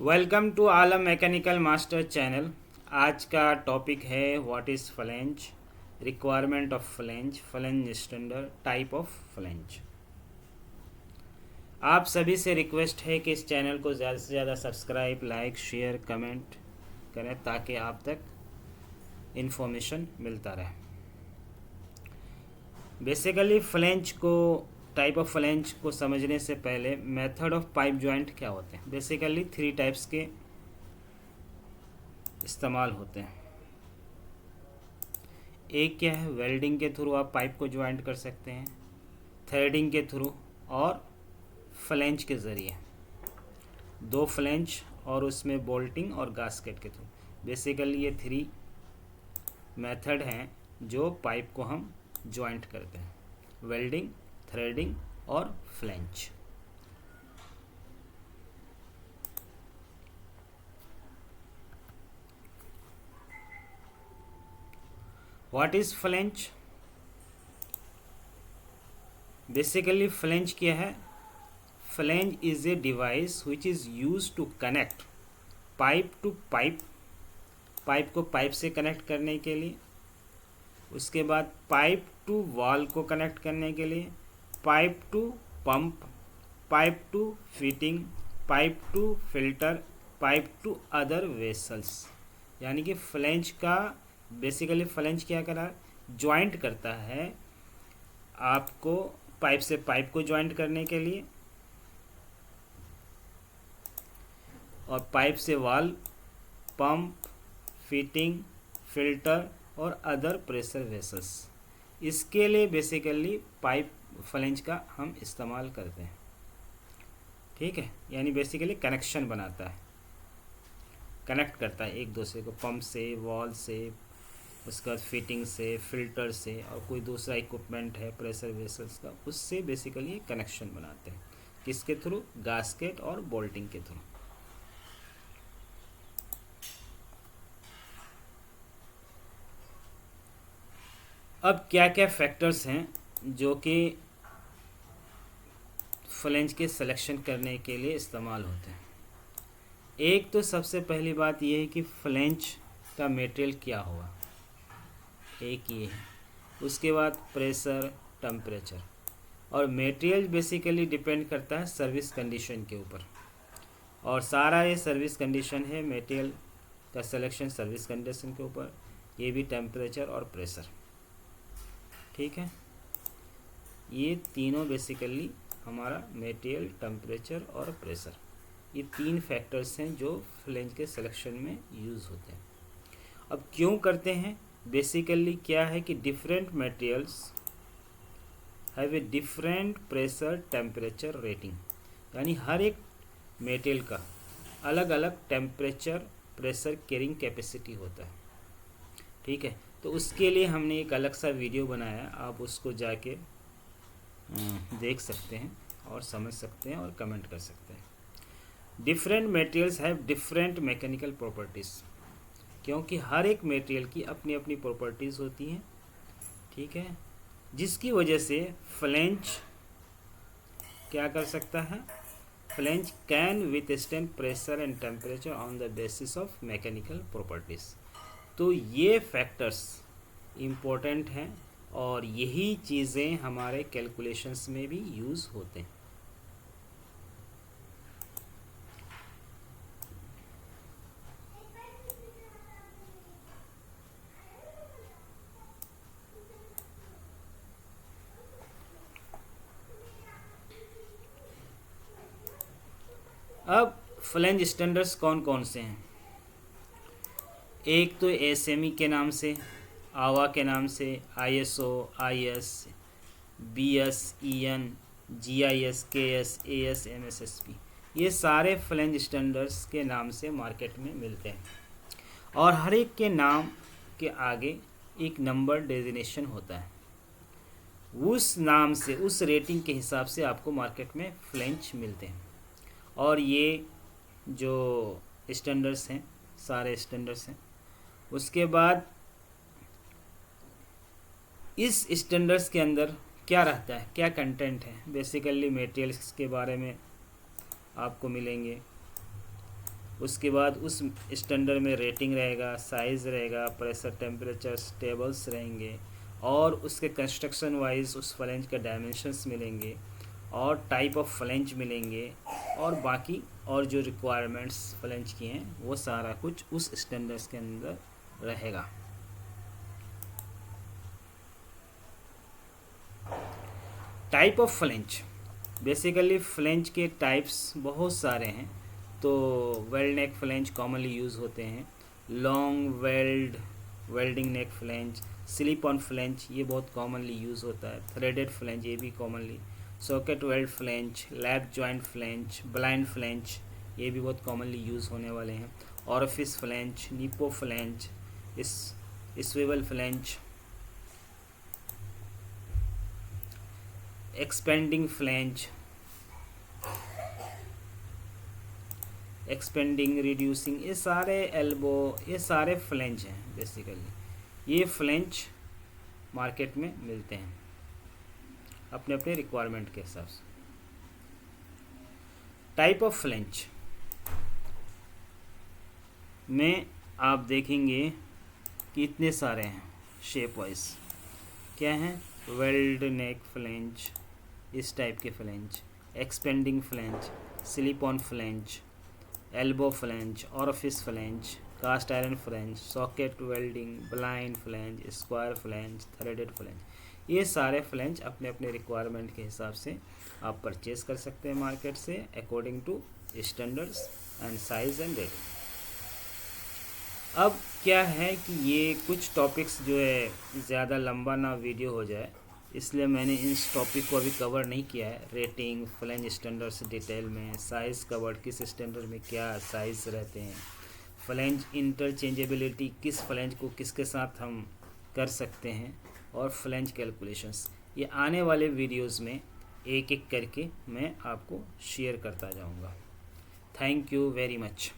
Welcome to Alam mechanical master channel. आज का topic है what is flange, requirement of flange, flange standard, type of flange. आप सभी से रिक्वेस्ट है कि इस चैनल को ज़्यादा से ज़्यादा सब्सक्राइब, लाइक, शेयर, कमेंट करें ताकि आप तक इन्फॉर्मेशन मिलता रहे। बेसिकली फ्लेंज को, टाइप ऑफ फ्लेंज को समझने से पहले मेथड ऑफ पाइप जॉइंट क्या होते हैं। बेसिकली 3 टाइप्स के इस्तेमाल होते हैं। एक क्या है, वेल्डिंग के थ्रू आप पाइप को ज्वाइंट कर सकते हैं, थ्रेडिंग के थ्रू, और फ्लेंज के ज़रिए 2 फ्लेंज और उसमें बोल्टिंग और गास्केट के थ्रू। बेसिकली ये 3 मेथड हैं जो पाइप को हम ज्वाइंट करते हैं, वेल्डिंग, थ्रेडिंग और flange. What is flange? Basically flange क्या है? Flange is a device which is use to connect pipe to pipe, pipe को पाइप से कनेक्ट करने के लिए, उसके बाद पाइप टू वॉल को कनेक्ट करने के लिए, pipe to pump, pipe to fitting, pipe to filter, pipe to other vessels. यानी कि फ्लेंज का बेसिकली फ्लेंज क्या करा, ज्वाइंट करता है आपको पाइप से पाइप को ज्वाइंट करने के लिए, और पाइप से वाल, पंप, फिटिंग, फिल्टर और अदर प्रेशर वेसल्स। इसके लिए बेसिकली पाइप फ्लेंज का हम इस्तेमाल करते हैं। ठीक है, यानी बेसिकली कनेक्शन बनाता है, कनेक्ट करता है एक दूसरे को, पंप से, वॉल से, उसके बाद फिटिंग से, फिल्टर से, और कोई दूसरा इक्विपमेंट है प्रेशर वेसल्स का, उससे बेसिकली कनेक्शन बनाते हैं। किसके थ्रू? गास्केट और बोल्टिंग के थ्रू। अब क्या क्या फैक्टर्स हैं जो कि फ्लेंज के सिलेक्शन करने के लिए इस्तेमाल होते हैं। एक तो सबसे पहली बात यह है कि फ्लेंज का मटेरियल क्या होगा, एक ये है। उसके बाद प्रेशर, टेम्परेचर, और मटेरियल बेसिकली डिपेंड करता है सर्विस कंडीशन के ऊपर, और सारा ये सर्विस कंडीशन है, मटेरियल का सिलेक्शन सर्विस कंडीशन के ऊपर, ये भी टेम्परेचर और प्रेशर। ठीक है, ये तीनों बेसिकली हमारा मटेरियल, टेम्परेचर और प्रेशर, ये 3 फैक्टर्स हैं जो फ्लेंज के सिलेक्शन में यूज़ होते हैं। अब क्यों करते हैं? बेसिकली क्या है कि different materials have a different pressure temperature rating, यानी हर एक मटेरियल का अलग अलग टेम्परेचर प्रेशर कैरिंग कैपेसिटी होता है। ठीक है, तो उसके लिए हमने एक अलग सा वीडियो बनाया, आप उसको जाके देख सकते हैं और समझ सकते हैं और कमेंट कर सकते हैं। Different materials have different mechanical properties, क्योंकि हर एक मटेरियल की अपनी अपनी प्रॉपर्टीज़ होती हैं। ठीक है, जिसकी वजह से फ्लेंज क्या कर सकता है, flange can withstand pressure and temperature on the basis of mechanical properties. तो ये फैक्टर्स इम्पोर्टेंट हैं और यही चीज़ें हमारे कैलकुलेशंस में भी यूज़ होते हैं। अब फ्लेंज स्टैंडर्ड्स कौन कौन से हैं? एक तो एसएमई के नाम से, आवा के नाम से, ISO, IS, BS, EN, JIS, KS, AS, MSSP, ये सारे फ्लेंज स्टैंडर्ड्स के नाम से मार्केट में मिलते हैं, और हर एक के नाम के आगे एक नंबर डेजिग्नेशन होता है। उस नाम से, उस रेटिंग के हिसाब से आपको मार्केट में फ्लेंज मिलते हैं। और ये जो स्टैंडर्ड्स हैं, सारे स्टैंडर्ड्स हैं। उसके बाद इस स्टैंडर्ड्स के अंदर क्या रहता है, क्या कंटेंट है? बेसिकली मटेरियल्स के बारे में आपको मिलेंगे, उसके बाद उस स्टैंडर्ड में रेटिंग रहेगा, साइज़ रहेगा, प्रेशर टेम्परेचर टेबल्स रहेंगे, और उसके कंस्ट्रक्शन वाइज उस फ्लैंज के डायमेंशंस मिलेंगे, और टाइप ऑफ फ्लैंज मिलेंगे, और बाकी और जो रिक्वायरमेंट्स फ्लैंज की हैं वो सारा कुछ उस स्टैंडर्ड्स के अंदर रहेगा। Type of flange, basically flange के टाइप्स बहुत सारे हैं। तो weld neck flange commonly use होते हैं, long welding neck flange, slip on flange ये बहुत कॉमनली यूज़ होता है, थ्रेडेड फ्लैंज ये भी commonly, socket weld flange, lap joint flange, blind flange ये भी बहुत कॉमनली यूज़ होने वाले हैं, orifice flange, Nipo flange, swivel flange, expanding flange, expanding, reducing, ये सारे एल्बो, ये सारे फ्लैंज हैं। बेसिकली ये फ्लैंज मार्केट में मिलते हैं अपने अपने रिक्वायरमेंट के हिसाब से। टाइप ऑफ फ्लैंज में आप देखेंगे कि इतने सारे हैं शेप वाइज। क्या हैं? वेल्ड नेक फ्लैंज, इस टाइप के flange, expanding flange, slip on flange, elbow flange, orifice flange, cast iron flange, socket welding, blind flange, square flange, threaded flange, ये सारे फ्लैंज अपने अपने रिक्वायरमेंट के हिसाब से आप परचेज कर सकते हैं मार्केट से according to standards and size and rate. अब क्या है कि ये कुछ टॉपिक्स जो है ज़्यादा लंबा ना वीडियो हो जाए, इसलिए मैंने इस टॉपिक को अभी कवर नहीं किया है। रेटिंग, फ्लैंज स्टैंडर्ड्स डिटेल में, साइज़ कवर, किस स्टैंडर्ड में क्या साइज़ रहते हैं, फ्लैंज इंटरचेंजेबिलिटी, किस फ्लैंज को किसके साथ हम कर सकते हैं, और फ्लैंज कैलकुलेशंस, ये आने वाले वीडियोस में एक एक करके मैं आपको शेयर करता जाऊंगा। Thank you very much.